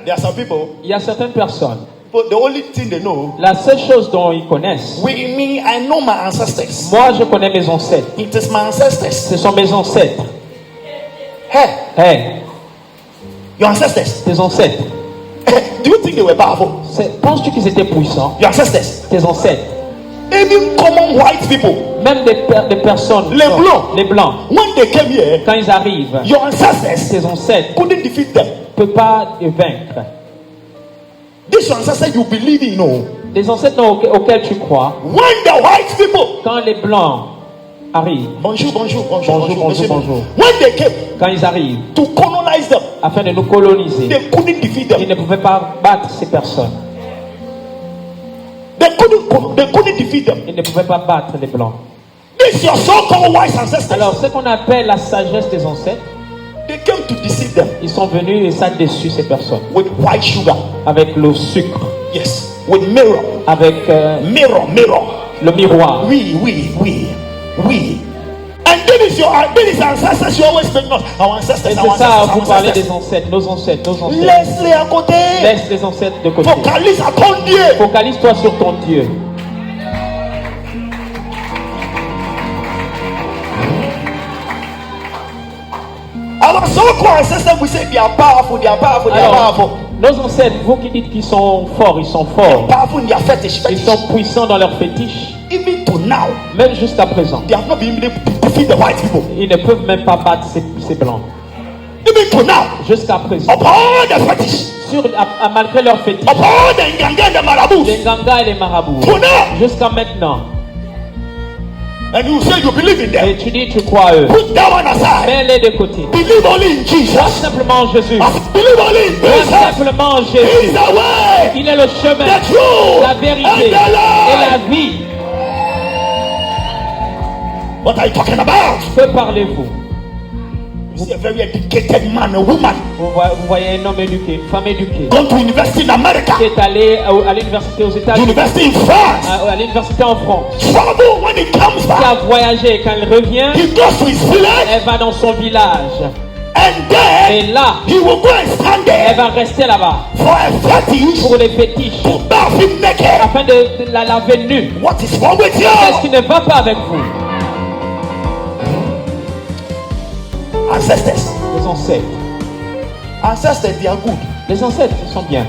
There are some people, Il y a certaines personnes, but the only thing they know, la seule chose dont ils connaissent, I know my ancestors. moi je connais mes ancêtres. It is my ancestors. Ce sont mes ancêtres. Hey, Hey, your ancestors. tes ancêtres. Do you think they were powerful? Penses-tu qu'ils étaient puissants? Your ancestors. Tes ancêtres. Even common white people, Même des personnes. Les blancs. Les blancs. when they came here, Quand ils arrivent, your ancestors tes ancêtres couldn't defeat them. ne peuvent pas les vaincre. This your ancestor you believe in, no. Les ancêtres auxquels tu crois, When the white people, quand les blancs arrivent, bonjour. When they came quand ils arrivent, to colonize them, afin de nous coloniser, they couldn't defeat ils them. ne pouvaient pas battre ces personnes. They couldn't defeat them. Ils ne pouvaient pas battre les blancs. This your so-called wise ancestors. Alors, ce qu'on appelle la sagesse des ancêtres, They came to deceive them ils sont venus et ça a déçu ces personnes. with white sugar. Avec le sucre, Yes, with mirror. avec Mirror. le miroir. We. And this is ancestors you always make noise. Our ancestors, Et our c'est ça, ancestors, vous our parlez ancestors. des ancêtres, nos ancêtres, nos ancêtres. Laisse-les à côté. Laisse les ancêtres de côté. Focalise à ton Dieu. Focalise-toi sur ton Dieu. Our so-called ancestors, we say they are powerful. Alors, nos ancêtres, vous qui dites qu'ils sont forts, ils sont forts. Powerful in their fetish. Ils sont puissants dans leurs fétiches. Even to now, Même jusqu'à présent, they have not been able to defeat the white people. ils ne peuvent même pas battre ces blancs. Even to now, Jusqu'à présent, upon the fetish, malgré leurs fétiches, upon the nganga and the marabouts. les gangas et les marabouts, To now, jusqu'à maintenant, and you say you believe in them. et tu dis tu crois à eux, Put that one aside. mets-les de côté. Believe only in Jesus. Crois simplement en Jésus. Believe only in Crois Jesus. simplement en He's Jésus. the way, Il est le chemin, the truth, la and vérité the et la life. vie. What are you talking about? Que parlez-vous? You see a very educated man, a woman, Vous voyez un homme éduqué, une femme éduquée, gone to university in America, qui est allé à l'université aux États-Unis, university in France. à l'université en France, Trouble when he comes qui back. a voyagé. Quand elle revient, He goes to his village, elle va dans son village. and then Et là, he will go and stand elle there va rester là-bas for a fetish pour les fétiches, to bath him naked. afin de la laver nue. What is wrong with Qu'est-ce qui you? ne va pas avec vous? Ancestors. Les ancêtres. Ancestors, they are good, Les ancêtres, ils sont bien.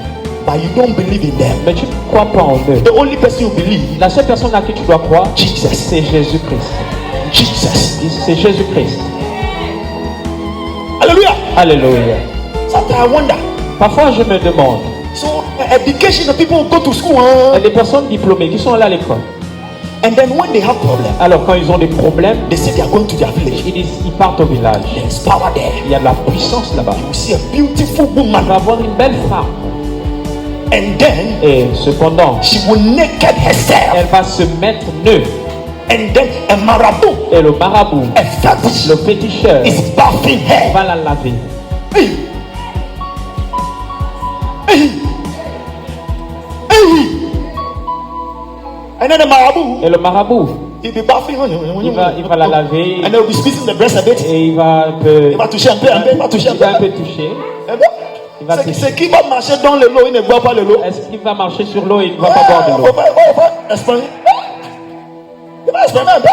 but you don't believe in them. Mais tu ne crois pas en eux. The only person you believe, La seule personne à qui tu dois croire, Jesus. c'est Jésus-Christ. Jesus. C'est Jésus-Christ. Hallelujah. Alléluia. Sometimes I wonder. Parfois, je me demande, So, education, the people go to school, il y a des personnes diplômées qui sont allées à l'école. and then when they have problems, Alors, quand ils ont des problèmes, they say they are going to their village. ils partent au village. There's power there. Il y a de la puissance là-bas. You see a beautiful On woman, va voir une belle femme. and then Et cependant, she will naked herself, elle va se mettre nue. and then a marabout, Et le marabout, a fetish, le féticheur, is bathing her. va la laver. Hey. Hey. Hey. And then the marabout, Et le marabout, he'll be bathing her. il va la laver. And they'll be squeezing the breast a bit. Et il va un peu, Il va toucher un peu, il va toucher un il peu. va un peu toucher. Eh ben, Il va c'est qui va marcher dans le lot, il ne boit pas le lot. Est-ce qu'il va marcher sur l'eau et il ne va pas boire de l'eau? On va exprimer. Il va exprimer un peu.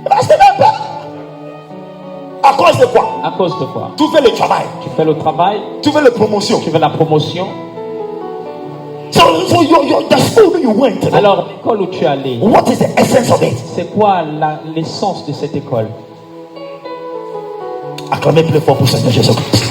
Il va exprimer un peu. À cause de quoi? À cause de quoi? Tu fais le travail, Tu fais le travail, tu fais la promotion. tu fais la promotion. So the school you went to, Alors, l'école où tu es allé, what is the essence of it? c'est quoi l'essence de cette école? Acclamez plus fort pour Seigneur Jésus-Christ.